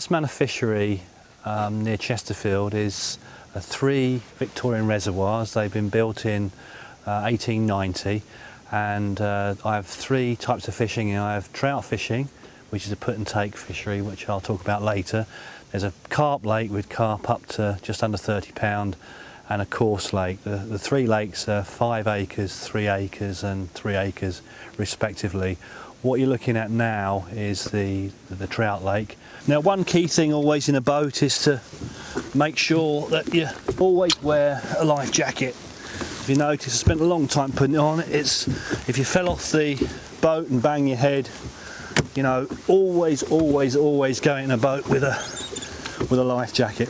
Manor Fishery near Chesterfield is 3 Victorian reservoirs. They've been built in 1890, and I have 3 types of fishing. I have trout fishing, which is a put and take fishery, which I'll talk about later. There's a carp lake with carp up to just under £30, and a coarse lake. The 3 lakes are 5 acres, 3 acres and 3 acres respectively. What you're looking at now is the trout lake. Now, one key thing always in a boat is to make sure that you always wear a life jacket. If you notice, I spent a long time putting it on. If you fell off the boat and bang your head, you know, always go in a boat with a life jacket.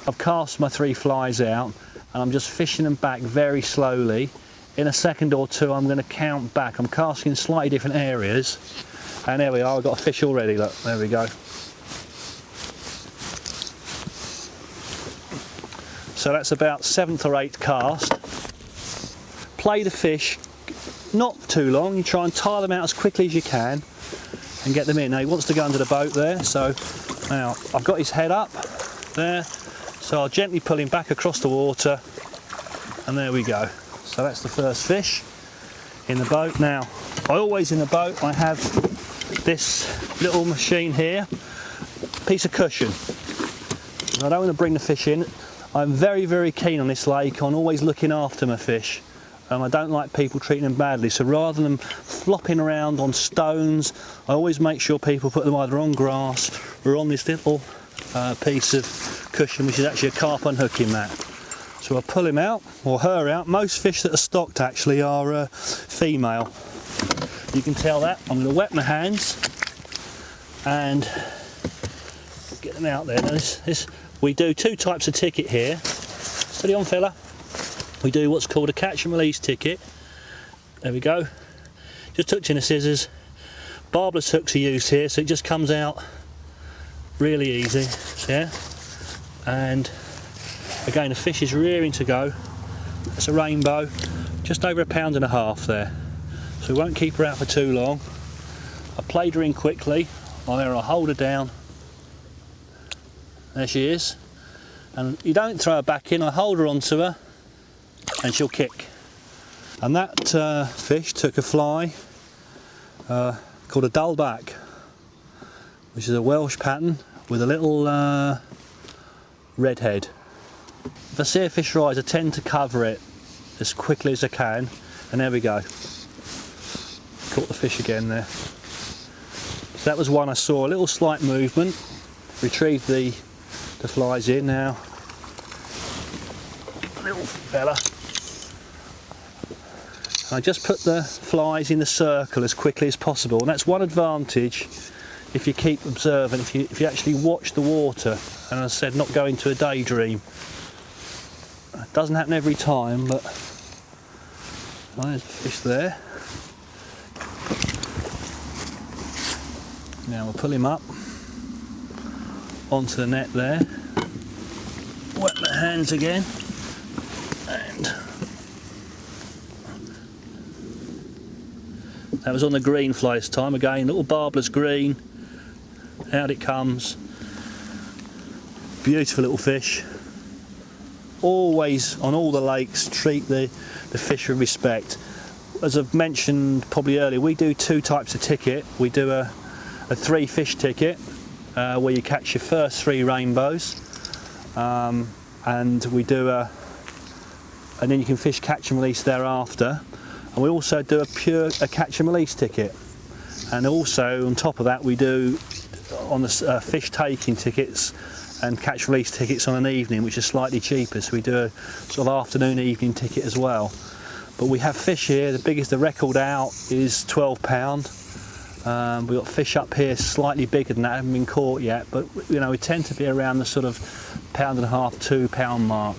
I've cast my 3 flies out and I'm just fishing them back very slowly. In a second or two I'm going to count back. I'm casting in slightly different areas, and there we are, I've got a fish already, look, there we go. So that's about 7th or 8th cast. Play the fish, not too long, you try and tire them out as quickly as you can and get them in. Now he wants to go under the boat there, so now I've got his head up there, so I'll gently pull him back across the water, and there we go. So that's the first fish in the boat. Now, I always in the boat, I have this little machine here, piece of cushion. I don't want to bring the fish in. I'm very keen on this lake on always looking after my fish. I don't like people treating them badly, so rather than flopping around on stones, I always make sure people put them either on grass or on this little piece of cushion, which is actually a carp unhooking mat. So I'll pull him out, or her out. Most fish that are stocked actually are female. You can tell that. I'm going to wet my hands and get them out there. Now we do 2 types of ticket here. Steady on, fella. We do what's called a catch and release ticket. There we go. Just touching the scissors. Barbless hooks are used here, so it just comes out really easy. Yeah. And again, the fish is rearing to go. It's a rainbow, just over £1.5 pounds there. So we won't keep her out for too long. I played her in quickly. I'll hold her down. There she is. And you don't throw her back in, I hold her onto her and she'll kick. And that fish took a fly called a dullback, which is a Welsh pattern with a little red head. If I see a fish rise, I tend to cover it as quickly as I can, and there we go. Caught the fish again there. So that was one I saw, a little slight movement, retrieved the flies in. Now, little fella. I just put the flies in the circle as quickly as possible, and that's one advantage if you keep observing, if you actually watch the water, and as I said, not go into a daydream. It doesn't happen every time, but there's a fish there. Now we'll pull him up onto the net there, wet my hands again, and that was on the green fly this time. Again, little barbless green, out it comes. Beautiful little fish. Always on all the lakes treat the fish with respect. As I've mentioned probably earlier, we do 2 types of ticket. We do a 3 fish ticket where you catch your first 3 rainbows, and we do and then you can fish catch and release thereafter. And we also do a catch and release ticket, and also on top of that we do on the fish taking tickets and catch release tickets on an evening, which is slightly cheaper, so we do a sort of afternoon evening ticket as well. But we have fish here, the record out is £12. We've got fish up here slightly bigger than that, haven't been caught yet, but you know, we tend to be around the sort of £1.5 £2 mark.